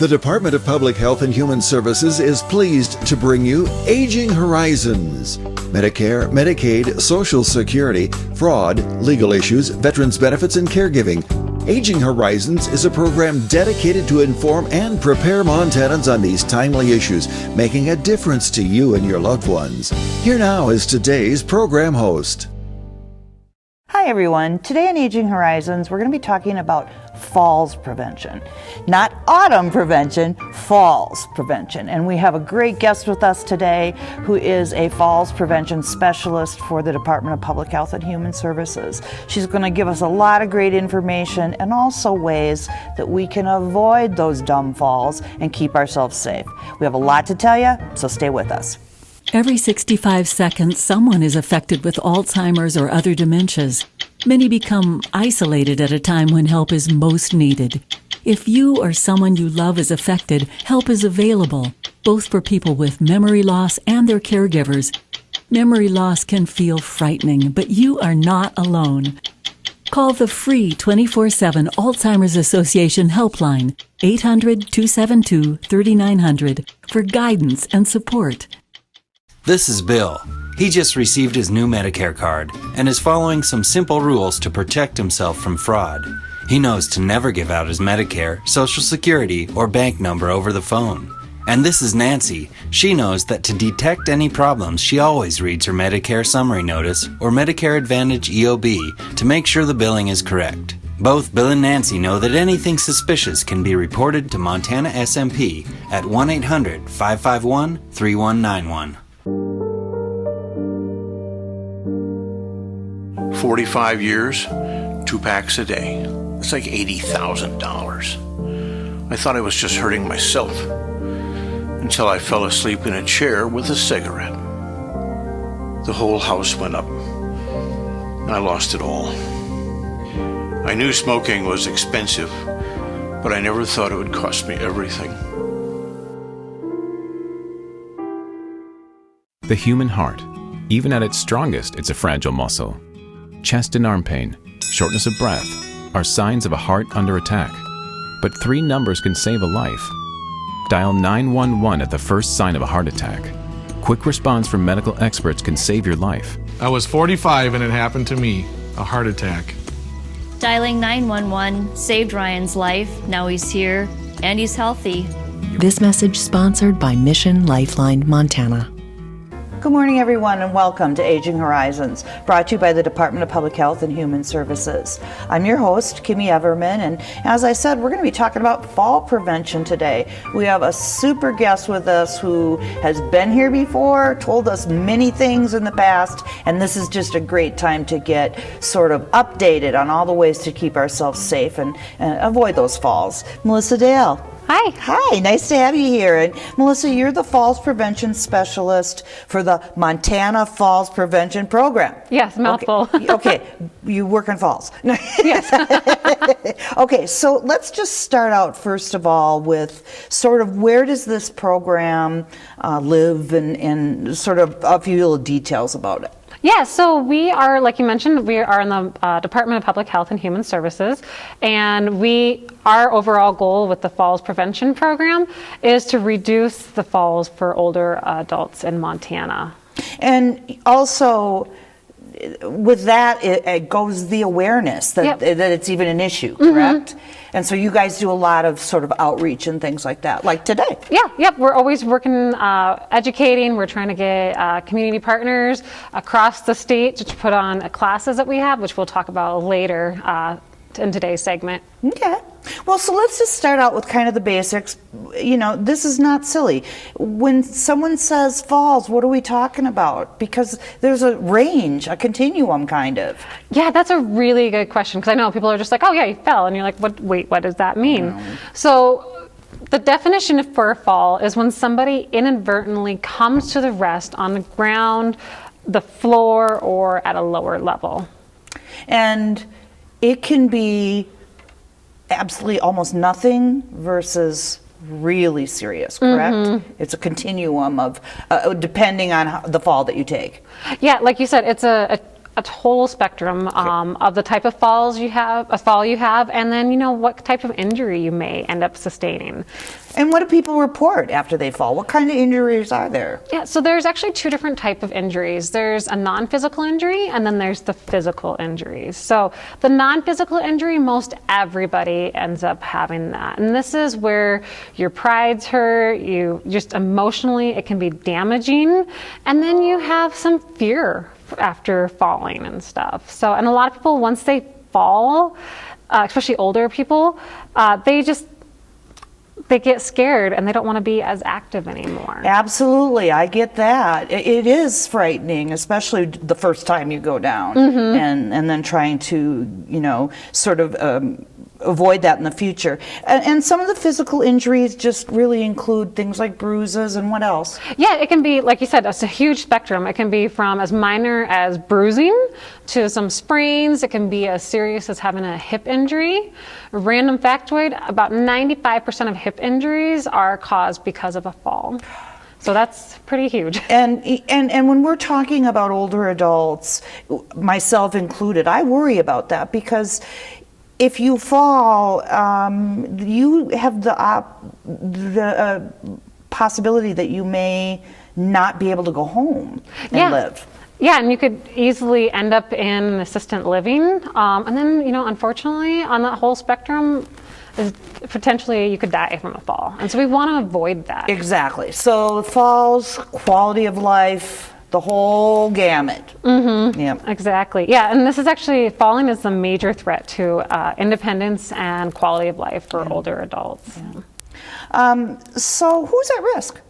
The Department of Public Health and Human Services is pleased to bring you Aging Horizons. Medicare, Medicaid, Social Security, fraud, legal issues, veterans benefits, and caregiving. Aging Horizons is a program dedicated to inform and prepare Montanans on these timely issues, making a difference to you and your loved ones. Here now is today's program host. Hi everyone. Today on Aging Horizons, we're going to be talking about falls prevention. Not autumn prevention, falls prevention. And we have a great guest with us today who is a falls prevention specialist for the Department of Public Health and Human Services. She's going to give us a lot of great information and also ways that we can avoid those dumb falls and keep ourselves safe. We have a lot to tell you, so stay with us. Every 65 seconds, someone is affected with Alzheimer's or other dementias. Many become isolated at a time when help is most needed. If you or someone you love is affected, help is available, both for people with memory loss and their caregivers. Memory loss can feel frightening, but you are not alone. Call the free 24/7 Alzheimer's Association helpline, 800-272-3900, for guidance and support. This is Bill. He just received his new Medicare card and is following some simple rules to protect himself from fraud. He knows to never give out his Medicare, Social Security, or bank number over the phone. And this is Nancy. She knows that to detect any problems, she always reads her Medicare Summary Notice or Medicare Advantage EOB to make sure the billing is correct. Both Bill and Nancy know that anything suspicious can be reported to Montana SMP at 1-800-551-3191. 45 years, 2 packs a day. It's like $80,000. I thought I was just hurting myself until I fell asleep in a chair with a cigarette. The whole house went up. I lost it all. I knew smoking was expensive, but I never thought it would cost me everything. The human heart. Even at its strongest, it's a fragile muscle. Chest and arm pain, shortness of breath, are signs of a heart under attack. But 3 numbers can save a life. Dial 911 at the first sign of a heart attack. Quick response from medical experts can save your life. I was 45 and it happened to me, a heart attack. Dialing 911 saved Ryan's life. Now he's here and he's healthy. This message sponsored by Mission Lifeline Montana. Good morning, everyone, and welcome to Aging Horizons, brought to you by the Department of Public Health and Human Services. I'm your host, Kimmy Everman, and as I said, we're going to be talking about fall prevention today. We have a super guest with us who has been here before, told us many things in the past, and this is just a great time to get sort of updated on all the ways to keep ourselves safe and avoid those falls. Melissa Dale. Hi. Hi, nice to have you here. And Melissa, you're the Falls Prevention Specialist for the Montana Falls Prevention Program. Yes, mouthful. Okay, you work in falls. Yes. Okay, so let's just start out first of all with sort of where does this program live and sort of a few little details about it. Yeah, so we are, like you mentioned, we are in the Department of Public Health and Human Services, and our overall goal with the falls prevention program is to reduce the falls for older adults in Montana. And also, with that, it goes the awareness that it's even an issue, correct? Mm-hmm. And so you guys do a lot of sort of outreach and things like that, like today. Yep. We're always working, educating. We're trying to get community partners across the state to put on classes that we have, which we'll talk about later in today's segment. Okay. Well, so let's just start out with kind of the basics. You know, this is not silly. When someone says falls, what are we talking about? Because there's a range, a continuum kind of. Yeah, that's a really good question, because I know people are just like, oh yeah, you fell. And you're like, what does that mean? No. So the definition for a fall is when somebody inadvertently comes to the rest on the ground, the floor, or at a lower level. And it can be absolutely almost nothing versus really serious, correct? Mm-hmm. It's a continuum of depending on the fall that you take. Yeah, like you said, it's a total spectrum of the type of fall you have, and then what type of injury you may end up sustaining. And what do people report after they fall? What kind of injuries are there? Yeah, so there's actually two different types of injuries. There's a non-physical injury, and then there's the physical injuries. So the non-physical injury, most everybody ends up having that. And this is where your pride's hurt, you just emotionally, it can be damaging, and then you have some fear after falling and stuff. So, and a lot of people, once they fall, especially older people, they get scared and they don't want to be as active anymore. Absolutely, I get that. It is frightening, especially the first time you go down, and then trying to, sort of avoid that in the future. And some of the physical injuries just really include things like bruises and what else? Yeah, it can be, like you said, it's a huge spectrum. It can be from as minor as bruising to some sprains. It can be as serious as having a hip injury. A random factoid, about 95% of hip injuries are caused because of a fall. So that's pretty huge. And when we're talking about older adults, myself included, I worry about that because if you fall, you have the possibility that you may not be able to go home and live. Yeah, and you could easily end up in assisted living. And then, unfortunately, on that whole spectrum, potentially you could die from a fall. And so we want to avoid that. Exactly. So falls, quality of life, the whole gamut. Yeah, exactly. Yeah, and this is actually, falling is the major threat to independence and quality of life for older adults. So who's at risk?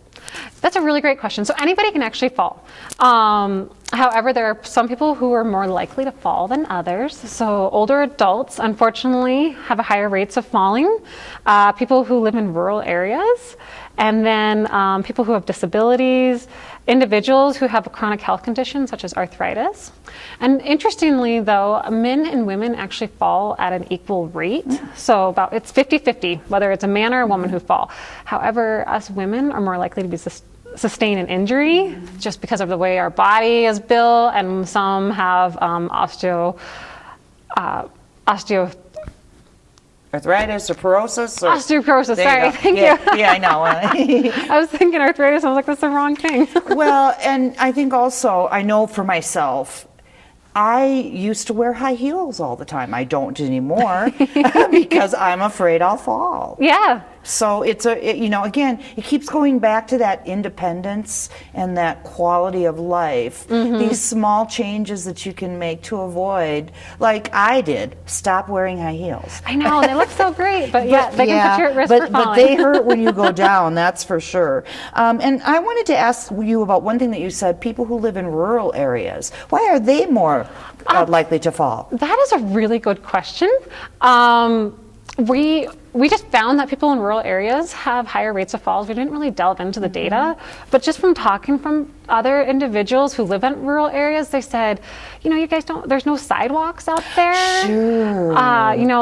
That's a really great question. So anybody can actually fall. However, there are some people who are more likely to fall than others. So older adults, unfortunately, have a higher rates of falling. People who live in rural areas, and then people who have disabilities, individuals who have a chronic health condition such as arthritis. And interestingly, though, men and women actually fall at an equal rate. So it's 50-50, whether it's a man or a woman who fall. However, us women are more likely to be sustain an injury just because of the way our body is built, and some have arthritis or osteoporosis? Osteoporosis, sorry, thank you. Yeah, I know. I was thinking arthritis, I was like, that's the wrong thing. Well, and I think also, I know for myself, I used to wear high heels all the time. I don't anymore because I'm afraid I'll fall. Yeah. So again, it keeps going back to that independence and that quality of life. These small changes that you can make to avoid, like I did, stop wearing high heels. I know, they look so great, but they can put you at risk for falling. But they hurt when you go down, that's for sure. And I wanted to ask you about one thing that you said, people who live in rural areas. Why are they more likely to fall? That is a really good question. We just found that people in rural areas have higher rates of falls. We didn't really delve into the data, but just from talking from other individuals who live in rural areas, they said, you guys there's no sidewalks out there. Sure.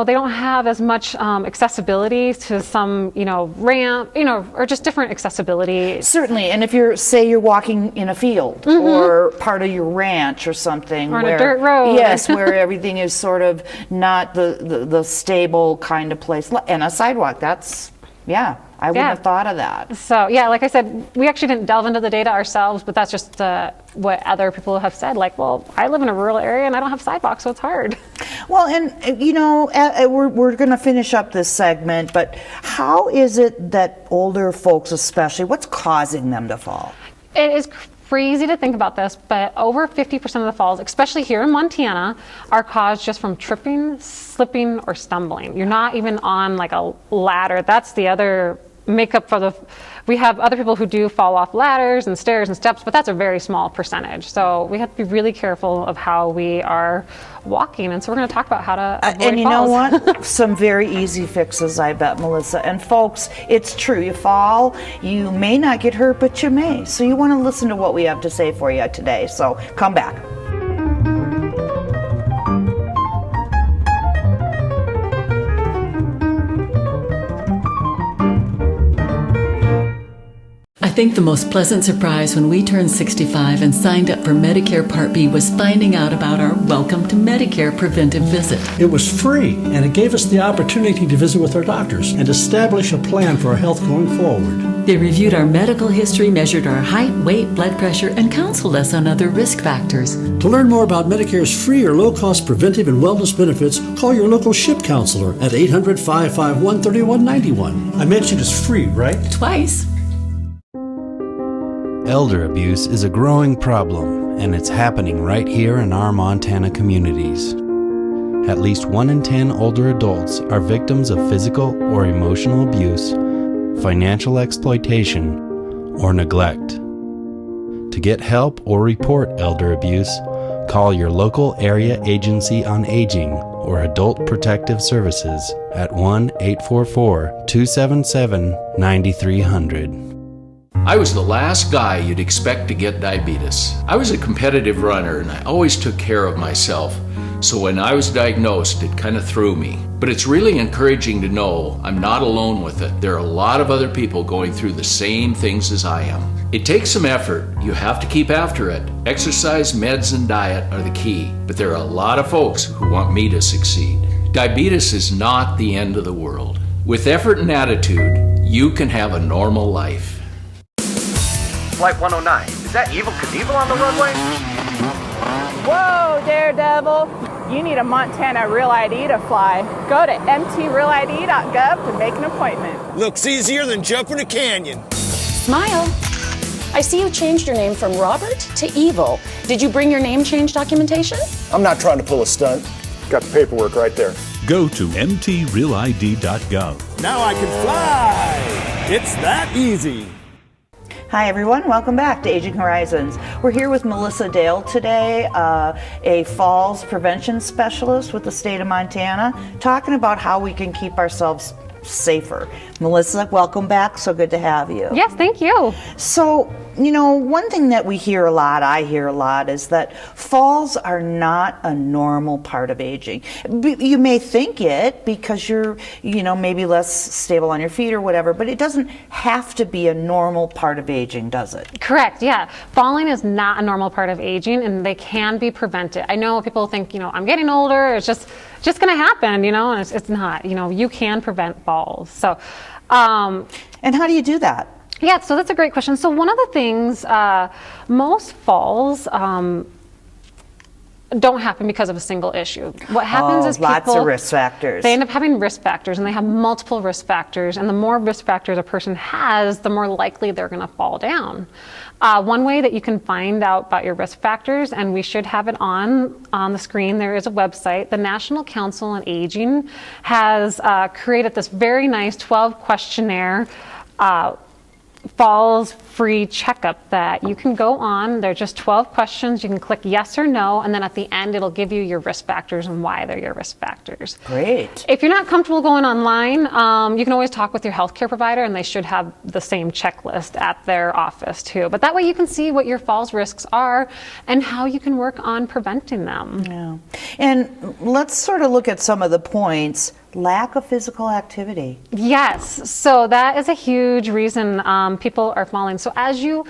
They don't have as much accessibility to some, ramp, or just different accessibility. Certainly, and if you're walking in a field or part of your ranch or something. Or on a dirt road. Yes, where everything is sort of not the stable kind of place. And a sidewalk, I wouldn't have thought of that. So, like I said, we actually didn't delve into the data ourselves, but that's just what other people have said. Like, well, I live in a rural area and I don't have sidewalks, so it's hard. Well, and, we're going to finish up this segment, but how is it that older folks especially, what's causing them to fall? It is crazy to think about this, but over 50% of the falls, especially here in Montana, are caused just from tripping, slipping, or stumbling. You're not even on like a ladder. That's the other makeup for we have other people who do fall off ladders and stairs and steps, but that's a very small percentage. So we have to be really careful of how we are walking. And so we're going to talk about how to avoid and you falls. know what? Some very easy fixes, I bet, Melissa. And folks, it's true. You fall, you may not get hurt, but you may. So you want to listen to what we have to say for you today. So come back. think the most pleasant surprise when we turned 65 and signed up for Medicare Part B was finding out about our Welcome to Medicare preventive visit. It was free, and it gave us the opportunity to visit with our doctors and establish a plan for our health going forward. They reviewed our medical history, measured our height, weight, blood pressure, and counseled us on other risk factors. To learn more about Medicare's free or low-cost preventive and wellness benefits, call your local SHIP counselor at 800-551-3191. I mentioned it's free, right? Twice. Elder abuse is a growing problem, and it's happening right here in our Montana communities. At least 1 in 10 older adults are victims of physical or emotional abuse, financial exploitation, or neglect. To get help or report elder abuse, call your local area agency on aging or Adult Protective Services at 1-844-277-9300. I was the last guy you'd expect to get diabetes. I was a competitive runner and I always took care of myself. So when I was diagnosed, it kind of threw me. But it's really encouraging to know I'm not alone with it. There are a lot of other people going through the same things as I am. It takes some effort. You have to keep after it. Exercise, meds, and diet are the key. But there are a lot of folks who want me to succeed. Diabetes is not the end of the world. With effort and attitude, you can have a normal life. Flight 109, is that Evel Knievel on the runway? Whoa, Daredevil. You need a Montana Real ID to fly. Go to mtrealid.gov to make an appointment. Looks easier than jumping a canyon. Smile. I see you changed your name from Robert to Evil. Did you bring your name change documentation? I'm not trying to pull a stunt. Got the paperwork right there. Go to mtrealid.gov. Now I can fly. It's that easy. Hi everyone, welcome back to Aging Horizons. We're here with Melissa Dale today, a falls prevention specialist with the state of Montana, talking about how we can keep ourselves safer. Melissa, welcome back. So good to have you. Yes, thank you. So, one thing that we hear a lot, I hear a lot, is that falls are not a normal part of aging. You may think it because you're, maybe less stable on your feet or whatever, but it doesn't have to be a normal part of aging, does it? Correct, yeah. Falling is not a normal part of aging, and they can be prevented. I know people think, I'm getting older, it's just going to happen, and it's not. You can prevent falls. So, and how do you do that? Yeah, so that's a great question. So one of the things, most falls don't happen because of a single issue. What happens is lots of risk factors. They end up having risk factors, and they have multiple risk factors. And the more risk factors a person has, the more likely they're going to fall down. One way that you can find out about your risk factors, and we should have it on the screen, there is a website. The National Council on Aging has created this very nice 12 questionnaire falls free checkup that you can go on. They're just 12 questions. You can click yes or no, and then at the end it'll give you your risk factors and why they're your risk factors. Great. If you're not comfortable going online, you can always talk with your healthcare provider, and they should have the same checklist at their office too. But that way you can see what your falls risks are and how you can work on preventing them. Yeah. And let's sort of look at some of the points. Lack of physical activity. Yes, so that is a huge reason people are falling. So as you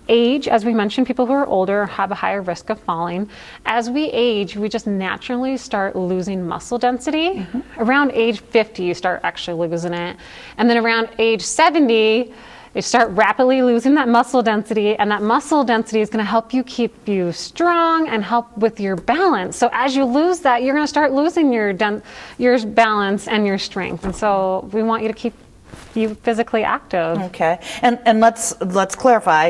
age, as we mentioned, people who are older have a higher risk of falling. As we age, we just naturally start losing muscle density. Mm-hmm. Around age 50, you start actually losing it. And then around age 70, you start rapidly losing that muscle density, and that muscle density is going to help you keep you strong and help with your balance. So as you lose that, you're going to start losing your balance and your strength. And so we want you to keep you physically active. Okay. And let's clarify.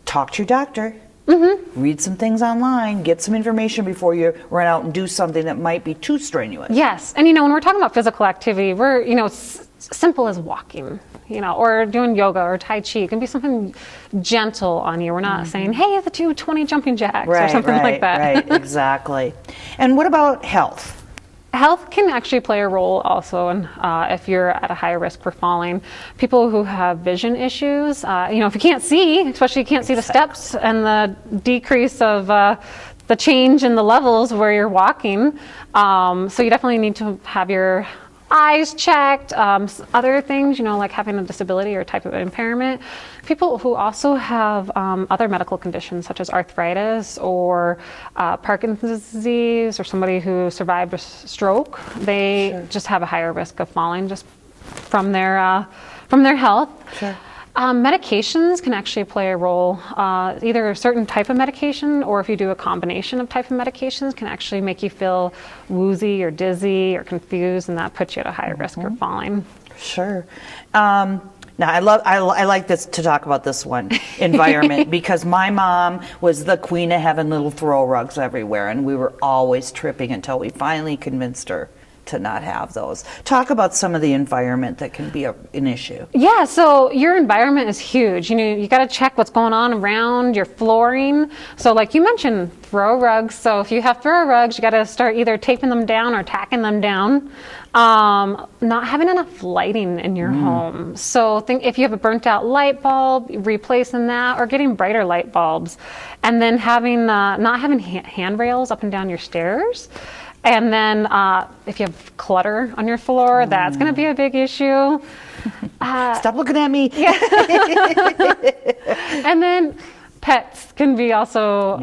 Talk to your doctor. Mm-hmm. Read some things online, get some information before you run out and do something that might be too strenuous. Yes, and when we're talking about physical activity, we're simple as walking, or doing yoga or Tai Chi. It can be something gentle on you. We're not saying, hey, the 220 jumping jacks or something like that. Right, exactly. And what about health? Health can actually play a role also in, if you're at a higher risk for falling. People who have vision issues, if you can't see, especially you can't see the steps and the decrease of the change in the levels where you're walking. So you definitely need to have your eyes checked, other things, like having a disability or type of impairment. People who also have other medical conditions such as arthritis or Parkinson's disease, or somebody who survived a stroke, they just have a higher risk of falling just from their health. Sure. Medications can actually play a role. Either a certain type of medication, or if you do a combination of type of medications, can actually make you feel woozy or dizzy or confused, and that puts you at a higher risk of falling. Sure. Now I like this to talk about this one, environment, because my mom was the queen of having little throw rugs everywhere, and we were always tripping until we finally convinced her to not have those. Talk about some of the environment that can be an issue. Yeah, so your environment is huge. You got to check what's going on around your flooring. So like you mentioned, throw rugs. So if you have throw rugs, you got to start either taping them down or tacking them down. Not having enough lighting in your home. So think if you have a burnt out light bulb, replacing that, or getting brighter light bulbs. And then having not having handrails up and down your stairs. And then if you have clutter on your floor, that's going to be a big issue. Stop looking at me. Yeah. And then pets can be also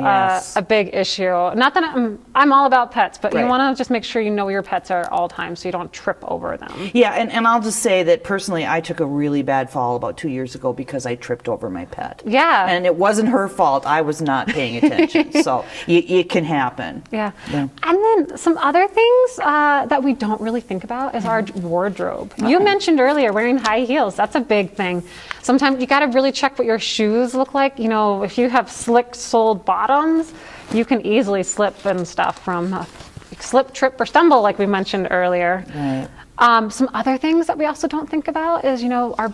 a big issue. Not that I'm all about pets, but you want to just make sure you know your pets are at all times so you don't trip over them. Yeah, and I'll just say that personally, I took a really bad fall about 2 years ago because I tripped over my pet. Yeah. And it wasn't her fault. I was not paying attention. So it can happen. Yeah. And then some other things that we don't really think about is our wardrobe. You mentioned earlier wearing high heels. That's a big thing. Sometimes you got to really check what your shoes look like. If you have slick soled bottoms, you can easily slip and stuff from slip, trip, or stumble, like we mentioned earlier. Right. Some other things that we also don't think about is, our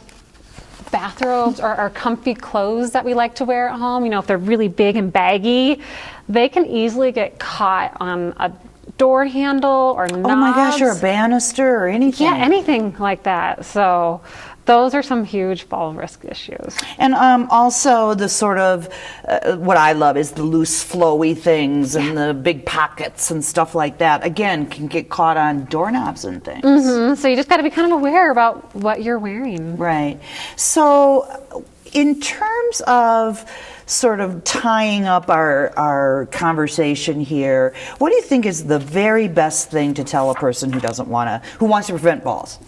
bathrobes or our comfy clothes that we like to wear at home. If they're really big and baggy, they can easily get caught on a door handle or knobs. Oh my gosh, or a banister or anything. Yeah, anything like that. So those are some huge fall risk issues. And also the sort of, what I love is the loose flowy things and the big pockets and stuff like that. Again, can get caught on doorknobs and things. So you just got to be kind of aware about what you're wearing. Right. So in terms of sort of tying up our conversation here, what do you think is the very best thing to tell a person who wants to prevent falls?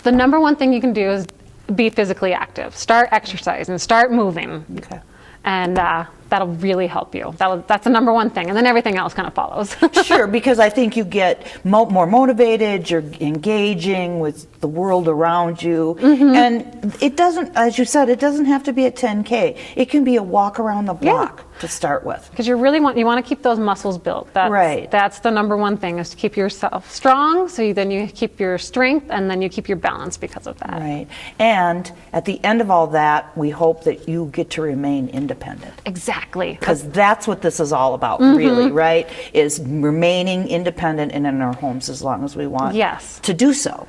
The number one thing you can do is be physically active. Start exercising, start moving. Okay. And that'll really help you. That's the number one thing, and then everything else kind of follows. Sure, because I think you get more motivated, you're engaging with the world around you, and it doesn't, as you said, it doesn't have to be a 10K. It can be a walk around the block to start with. Because you want to keep those muscles built. That's the number one thing, is to keep yourself strong, so then you keep your strength, and then you keep your balance because of that. Right. And at the end of all that, we hope that you get to remain independent. Exactly. Because that's what this is all about, really, right? Is remaining independent and in our homes as long as we want to do so.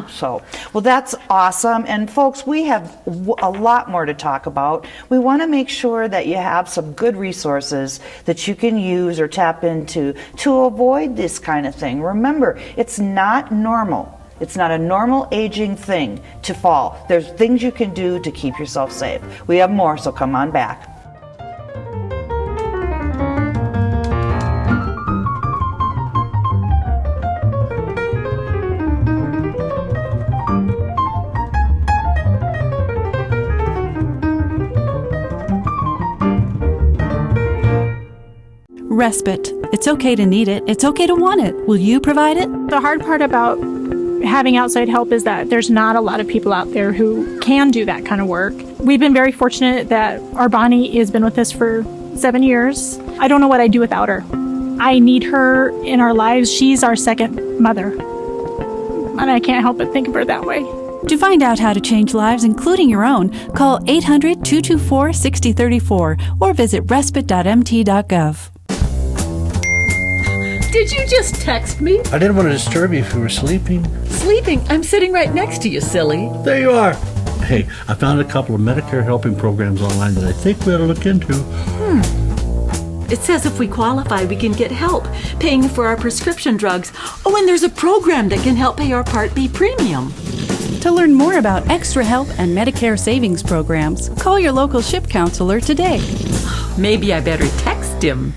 So, well, that's awesome. And folks, we have a lot more to talk about. We want to make sure that you have some good resources that you can use or tap into to avoid this kind of thing. Remember, it's not normal. It's not a normal aging thing to fall. There's things you can do to keep yourself safe. We have more, so come on back. Respite. It's okay to need it. It's okay to want it. Will you provide it? The hard part about having outside help is that there's not a lot of people out there who can do that kind of work. We've been very fortunate that our Bonnie has been with us for 7 years. I don't know what I'd do without her. I need her in our lives. She's our second mother. And I can't help but think of her that way. To find out how to change lives, including your own, call 800-224-6034 or visit respite.mt.gov. Did you just text me? I didn't want to disturb you if you were sleeping. Sleeping? I'm sitting right next to you, silly. There you are. Hey, I found a couple of Medicare helping programs online that I think we ought to look into. It says if we qualify, we can get help paying for our prescription drugs. Oh, and there's a program that can help pay our Part B premium. To learn more about extra help and Medicare savings programs, call your local SHIP counselor today. Maybe I better text him.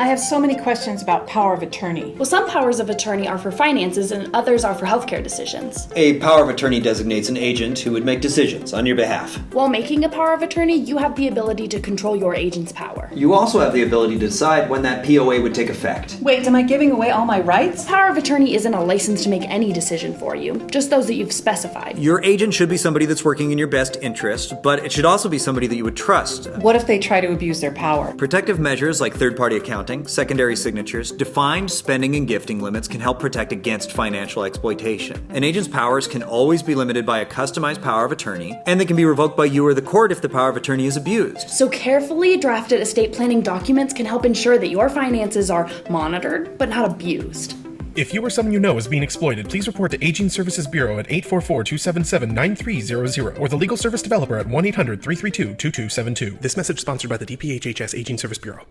I have so many questions about power of attorney. Well, some powers of attorney are for finances and others are for healthcare decisions. A power of attorney designates an agent who would make decisions on your behalf. While making a power of attorney, you have the ability to control your agent's power. You also have the ability to decide when that POA would take effect. Wait, am I giving away all my rights? Power of attorney isn't a license to make any decision for you, just those that you've specified. Your agent should be somebody that's working in your best interest, but it should also be somebody that you would trust. What if they try to abuse their power? Protective measures like third-party accounting, secondary signatures, defined spending and gifting limits can help protect against financial exploitation. An agent's powers can always be limited by a customized power of attorney, and they can be revoked by you or the court if the power of attorney is abused. So carefully drafted estate planning documents can help ensure that your finances are monitored, but not abused. If you or someone you know is being exploited, please report to Aging Services Bureau at 844-277-9300 or the Legal Service Developer at 1-800-332-2272. This message sponsored by the DPHHS Aging Service Bureau.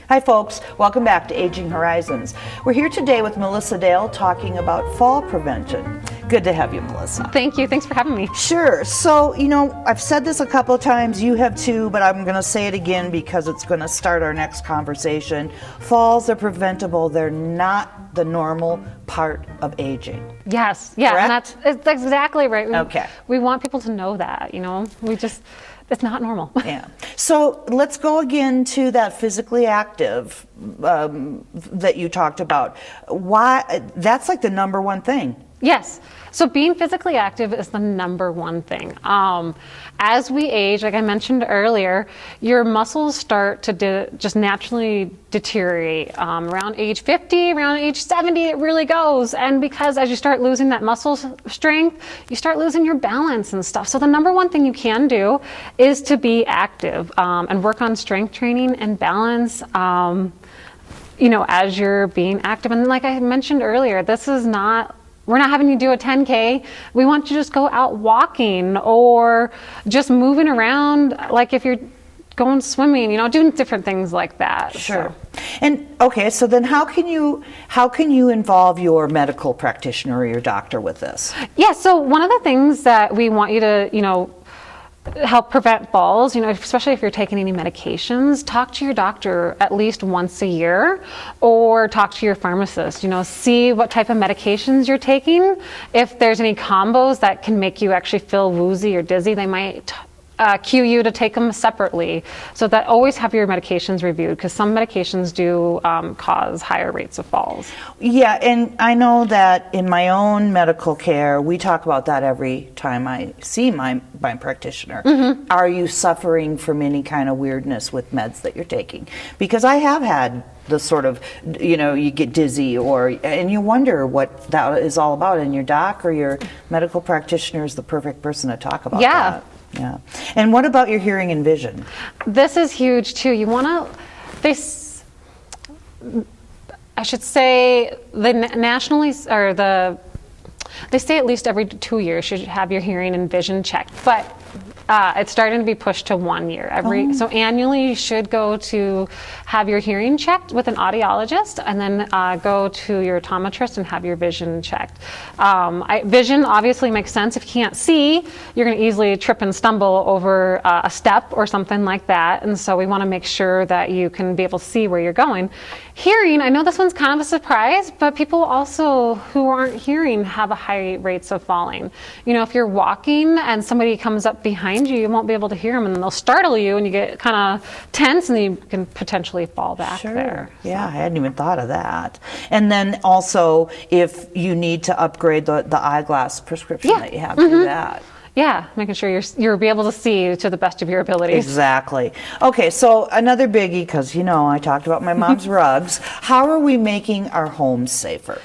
Hi folks, welcome back to Aging Horizons. We're here today with Melissa Dale talking about fall prevention. Good to have you, Melissa. Thank you, thanks for having me. Sure, so I've said this a couple of times, you have too, but I'm going to say it again because it's going to start our next conversation. Falls are preventable, they're not the normal part of aging. Yes, yeah, correct? And that's exactly right. Okay. We want people to know that, it's not normal. Yeah. So let's go again to that physically active that you talked about. Why? That's like the number one thing. Yes. So being physically active is the number one thing. As we age, like I mentioned earlier, your muscles start to just naturally deteriorate. Around age 50, around age 70, it really goes. And because as you start losing that muscle strength, you start losing your balance and stuff. So the number one thing you can do is to be active and work on strength training and balance. As you're being active. And like I mentioned earlier, we're not having you do a 10K. We want you to just go out walking or just moving around, like if you're going swimming, doing different things like that. Sure. So. And okay, so then how can you involve your medical practitioner or your doctor with this? Yeah, so one of the things that we want you to, help prevent falls, especially if you're taking any medications, talk to your doctor at least once a year or talk to your pharmacist, see what type of medications you're taking. If there's any combos that can make you actually feel woozy or dizzy, they might cue you to take them separately. So that always have your medications reviewed because some medications do cause higher rates of falls. Yeah, and I know that in my own medical care, we talk about that every time I see my practitioner. Mm-hmm. Are you suffering from any kind of weirdness with meds that you're taking? Because I have had the sort of, you get dizzy and you wonder what that is all about, and your doc or your medical practitioner is the perfect person to talk about that. Yeah. And what about your hearing and vision? This is huge too. You want to, I should say, they say at least every 2 years you should have your hearing and vision checked. But it's starting to be pushed to 1 year. So annually you should go to have your hearing checked with an audiologist and then go to your optometrist and have your vision checked. Vision obviously makes sense. If you can't see, you're going to easily trip and stumble over a step or something like that. And so we want to make sure that you can be able to see where you're going. Hearing, I know this one's kind of a surprise, but people also who aren't hearing have a high rates of falling. If you're walking and somebody comes up behind you won't be able to hear them, and then they'll startle you and you get kind of tense and then you can potentially fall back there. Yeah, I hadn't even thought of that. And then also if you need to upgrade the eyeglass prescription that you have to do that. Yeah, making sure you'll be able to see to the best of your abilities. Exactly. Okay, so another biggie, because I talked about my mom's rugs. How are we making our homes safer?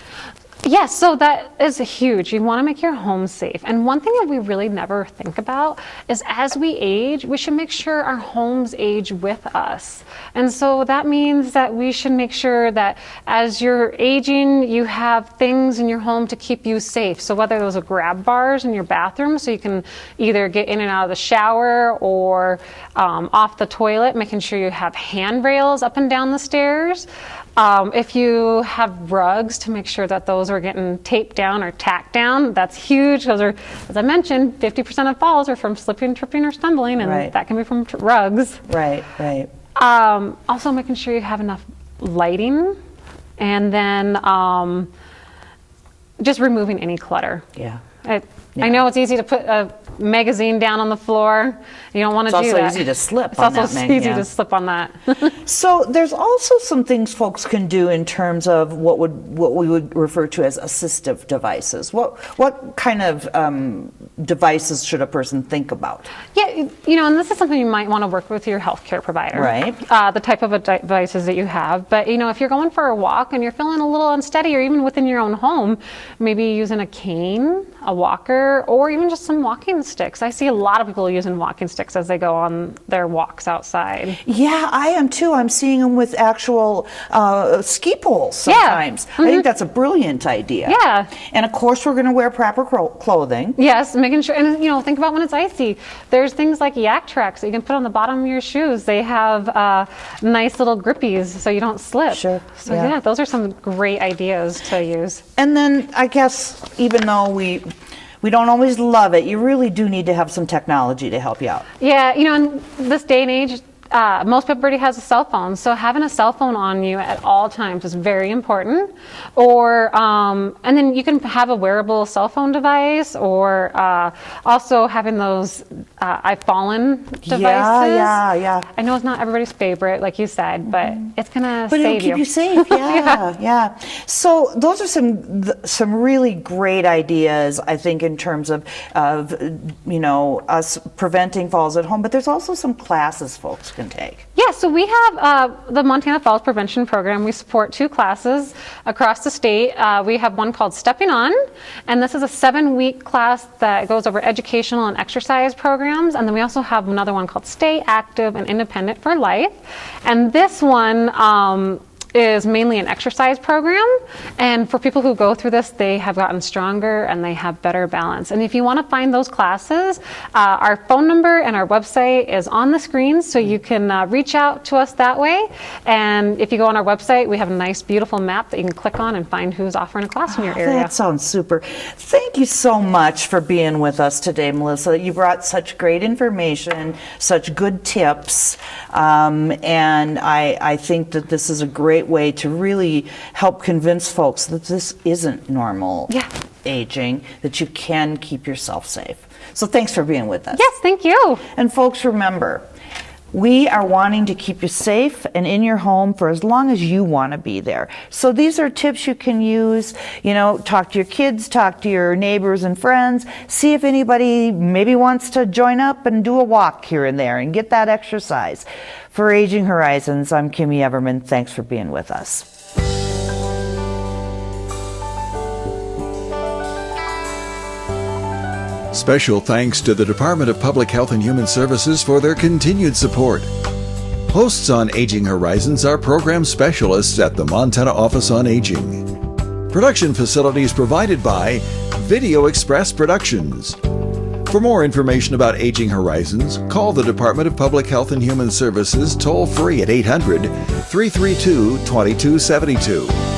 Yes, so that is huge. You want to make your home safe. And one thing that we really never think about is as we age, we should make sure our homes age with us. And so that means that we should make sure that as you're aging, you have things in your home to keep you safe. So whether those are grab bars in your bathroom so you can either get in and out of the shower or off the toilet, making sure you have handrails up and down the stairs. If you have rugs, to make sure that those are getting taped down or tacked down, that's huge. Those are, as I mentioned, 50% of falls are from slipping, tripping, or stumbling, and that can be from rugs. Right, right. Also making sure you have enough lighting, and then just removing any clutter. Yeah. I know it's easy to put a magazine down on the floor. You don't want to do that. It's also easy to slip It's on that. also easy to slip on that. So there's also some things folks can do in terms of what we would refer to as assistive devices. What kind of devices should a person think about? Yeah, and this is something you might want to work with your healthcare provider. Right. The type of devices that you have. But, if you're going for a walk and you're feeling a little unsteady, or even within your own home, maybe using a cane, a walker, or even just some walking sticks. I see a lot of people using walking sticks as they go on their walks outside. Yeah, I am too. I'm seeing them with actual ski poles sometimes. Yeah. I think that's a brilliant idea. Yeah. And of course, we're going to wear proper clothing. Yes, making sure, and think about when it's icy. There's things like yak tracks that you can put on the bottom of your shoes. They have nice little grippies so you don't slip. Sure. So yeah, those are some great ideas to use. And then I guess even though we don't always love it, you really do need to have some technology to help you out. Yeah, in this day and age, most everybody has a cell phone, so having a cell phone on you at all times is very important. Or, and then you can have a wearable cell phone device, or also having those iPhone devices. Yeah. I know it's not everybody's favorite, like you said, but it's gonna But save it'll keep you safe. Yeah. So those are some really great ideas, I think, in terms of us preventing falls at home. But there's also some classes folks can take. Yeah, so we have the Montana Falls Prevention Program. We support 2 classes across the state. We have one called Stepping On, and this is a 7-week class that goes over educational and exercise programs. And then we also have another one called Stay Active and Independent for Life. And this one is mainly an exercise program, and for people who go through this, they have gotten stronger and they have better balance. And if you want to find those classes, our phone number and our website is on the screen, so you can reach out to us that way. And if you go on our website, we have a nice, beautiful map that you can click on and find who's offering a class in your area. That sounds super. Thank you so much for being with us today, Melissa. You brought such great information, such good tips, and I think that this is a great way to really help convince folks that this isn't normal aging, that you can keep yourself safe. So thanks for being with us. Yes, thank you. And folks, remember, we are wanting to keep you safe and in your home for as long as you want to be there. So these are tips you can use. Talk to your kids, talk to your neighbors and friends, see if anybody maybe wants to join up and do a walk here and there and get that exercise. For Aging Horizons, I'm Kimmy Everman. Thanks for being with us. Special thanks to the Department of Public Health and Human Services for their continued support. Hosts on Aging Horizons are program specialists at the Montana Office on Aging. Production facilities provided by Video Express Productions. For more information about Aging Horizons, call the Department of Public Health and Human Services toll-free at 800-332-2272.